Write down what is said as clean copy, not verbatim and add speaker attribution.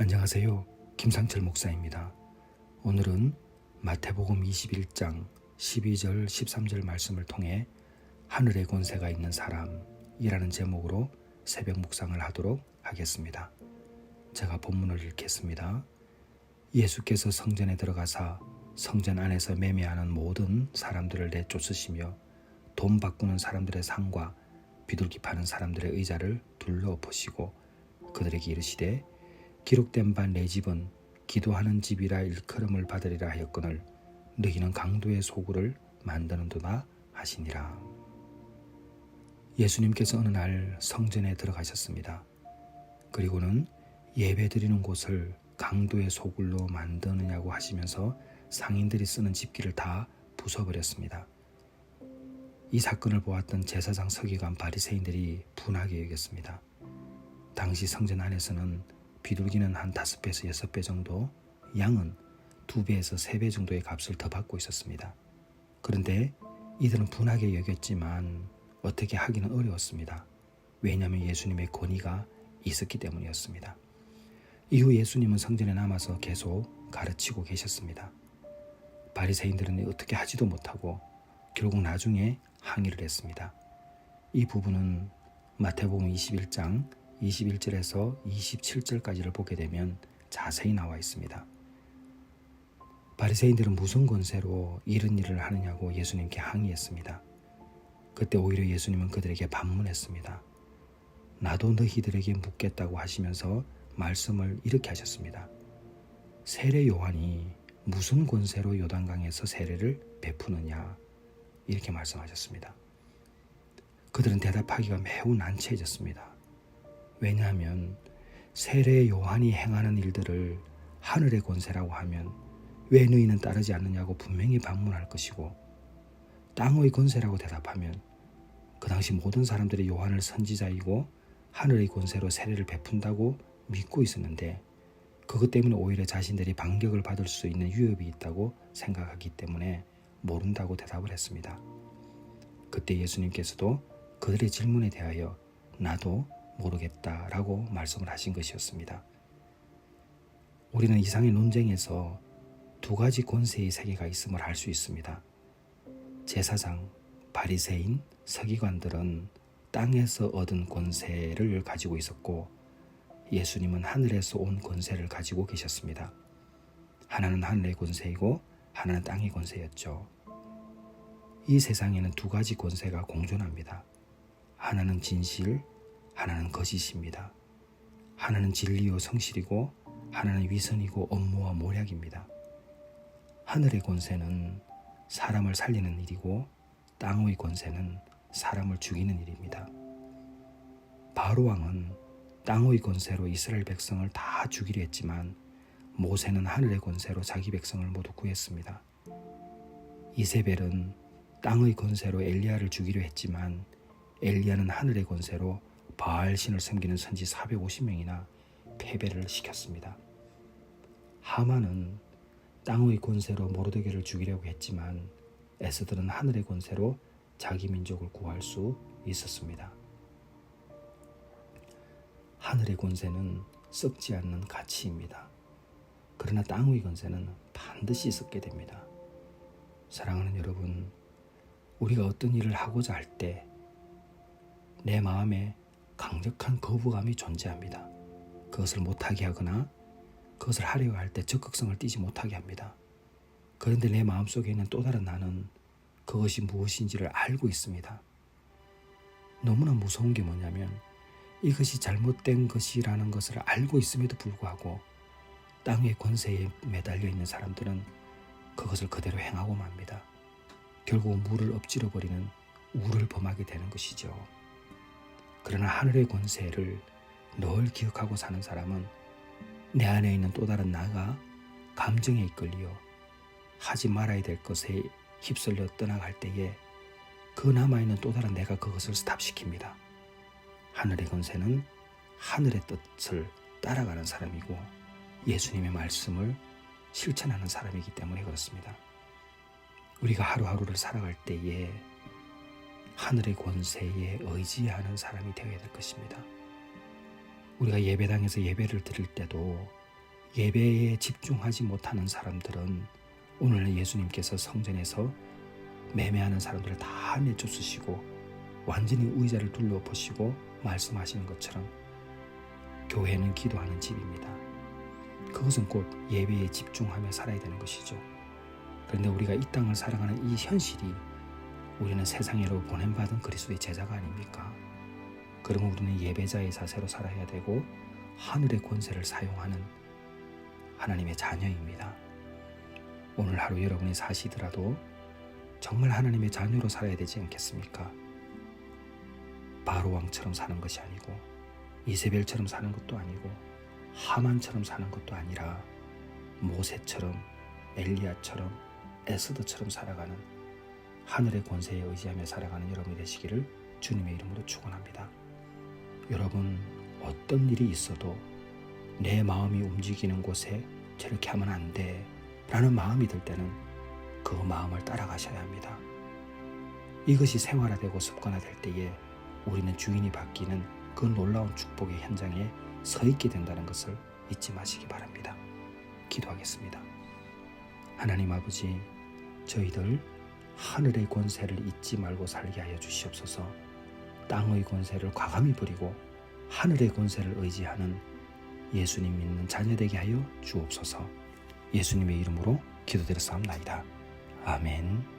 Speaker 1: 안녕하세요. 김상철 목사입니다. 오늘은 마태복음 21장 12절 13절 말씀을 통해 하늘의 권세가 있는 사람이라는 제목으로 새벽 묵상을 하도록 하겠습니다. 제가 본문을 읽겠습니다. 예수께서 성전에 들어가사 성전 안에서 매매하는 모든 사람들을 내쫓으시며 돈 바꾸는 사람들의 상과 비둘기 파는 사람들의 의자를 둘러엎으시고 그들에게 이르시되 기록된 바 내 집은 기도하는 집이라 일컬음을 받으리라 하였거늘 너희는 강도의 소굴을 만드는도다 하시니라. 예수님께서 어느 날 성전에 들어가셨습니다. 그리고는 예배드리는 곳을 강도의 소굴로 만드느냐고 하시면서 상인들이 쓰는 집기를 다 부숴버렸습니다. 이 사건을 보았던 제사장 서기관 바리새인들이 분하게 여겼습니다. 당시 성전 안에서는 비둘기는 한 5배에서 6배 정도, 양은 2배에서 3배 정도의 값을 더 받고 있었습니다. 그런데 이들은 분하게 여겼지만 어떻게 하기는 어려웠습니다. 왜냐하면 예수님의 권위가 있었기 때문이었습니다. 이후 예수님은 성전에 남아서 계속 가르치고 계셨습니다. 바리새인들은 어떻게 하지도 못하고 결국 나중에 항의를 했습니다. 이 부분은 마태복음 21장 21절에서 27절까지를 보게 되면 자세히 나와 있습니다. 바리새인들은 무슨 권세로 이런 일을 하느냐고 예수님께 항의했습니다. 그때 오히려 예수님은 그들에게 반문했습니다. 나도 너희들에게 묻겠다고 하시면서 말씀을 이렇게 하셨습니다. 세례 요한이 무슨 권세로 요단강에서 세례를 베푸느냐 이렇게 말씀하셨습니다. 그들은 대답하기가 매우 난처해졌습니다. 왜냐하면 세례 요한이 행하는 일들을 하늘의 권세라고 하면 왜 너희는 따르지 않느냐고 분명히 반문할 것이고, 땅의 권세라고 대답하면 그 당시 모든 사람들이 요한을 선지자이고 하늘의 권세로 세례를 베푼다고 믿고 있었는데 그것 때문에 오히려 자신들이 반격을 받을 수 있는 위협이 있다고 생각하기 때문에 모른다고 대답을 했습니다. 그때 예수님께서도 그들의 질문에 대하여 나도 모르겠다라고 말씀을 하신 것이었습니다. 우리는 이상의 논쟁에서 두 가지 권세의 세계가 있음을 알 수 있습니다. 제사장, 바리새인, 서기관들은 땅에서 얻은 권세를 가지고 있었고 예수님은 하늘에서 온 권세를 가지고 계셨습니다. 하나는 하늘의 권세이고 하나는 땅의 권세였죠. 이 세상에는 두 가지 권세가 공존합니다. 하나는 진실, 하나는 거짓입니다. 하나는 진리요 성실이고 하나는 위선이고 업무와 모략입니다. 하늘의 권세는 사람을 살리는 일이고 땅의 권세는 사람을 죽이는 일입니다. 바로왕은 땅의 권세로 이스라엘 백성을 다 죽이려 했지만 모세는 하늘의 권세로 자기 백성을 모두 구했습니다. 이세벨은 땅의 권세로 엘리야를 죽이려 했지만 엘리야는 하늘의 권세로 바알신을 섬기는 선지 450명이나 패배를 시켰습니다. 하만은 땅의 권세로 모르드게를 죽이려고 했지만 에스더는 하늘의 권세로 자기 민족을 구할 수 있었습니다. 하늘의 권세는 썩지 않는 가치입니다. 그러나 땅의 권세는 반드시 썩게 됩니다. 사랑하는 여러분, 우리가 어떤 일을 하고자 할 때 내 마음에 강력한 거부감이 존재합니다. 그것을 못하게 하거나 그것을 하려고 할 때 적극성을 띠지 못하게 합니다. 그런데 내 마음속에 있는 또 다른 나는 그것이 무엇인지를 알고 있습니다. 너무나 무서운 게 뭐냐면 이것이 잘못된 것이라는 것을 알고 있음에도 불구하고 땅의 권세에 매달려 있는 사람들은 그것을 그대로 행하고 맙니다. 결국 물을 엎질러버리는 우를 범하게 되는 것이죠. 그러나 하늘의 권세를 늘 기억하고 사는 사람은 내 안에 있는 또 다른 나가 감정에 이끌려 하지 말아야 될 것에 휩쓸려 떠나갈 때에 그 남아있는 또 다른 내가 그것을 스탑시킵니다. 하늘의 권세는 하늘의 뜻을 따라가는 사람이고 예수님의 말씀을 실천하는 사람이기 때문에 그렇습니다. 우리가 하루하루를 살아갈 때에 하늘의 권세에 의지하는 사람이 되어야 될 것입니다. 우리가 예배당에서 예배를 드릴 때도 예배에 집중하지 못하는 사람들은 오늘 예수님께서 성전에서 매매하는 사람들을 다 내쫓으시고 완전히 의자를 둘러보시고 말씀하시는 것처럼 교회는 기도하는 집입니다. 그것은 곧 예배에 집중하며 살아야 되는 것이죠. 그런데 우리가 이 땅을 살아가는 이 현실이 우리는 세상으로 보냄받은 그리스도의 제자가 아닙니까? 그러면 우리는 예배자의 자세로 살아야 되고 하늘의 권세를 사용하는 하나님의 자녀입니다. 오늘 하루 여러분이 사시더라도 정말 하나님의 자녀로 살아야 되지 않겠습니까? 바로왕처럼 사는 것이 아니고 이세벨처럼 사는 것도 아니고 하만처럼 사는 것도 아니라 모세처럼 엘리야처럼 에스더처럼 살아가는 하늘의 권세에 의지하며 살아가는 여러분이 되시기를 주님의 이름으로 축원합니다. 여러분, 어떤 일이 있어도 내 마음이 움직이는 곳에 저렇게 하면 안 돼 라는 마음이 들 때는 그 마음을 따라가셔야 합니다. 이것이 생활화되고 습관화될 때에 우리는 주인이 바뀌는 그 놀라운 축복의 현장에 서 있게 된다는 것을 잊지 마시기 바랍니다. 기도하겠습니다. 하나님 아버지, 저희들 하늘의 권세를 잊지 말고 살게 하여 주시옵소서. 땅의 권세를 과감히 버리고 하늘의 권세를 의지하는 예수님 믿는 자녀 되게 하여 주옵소서. 예수님의 이름으로 기도드렸사옵나이다. 아멘.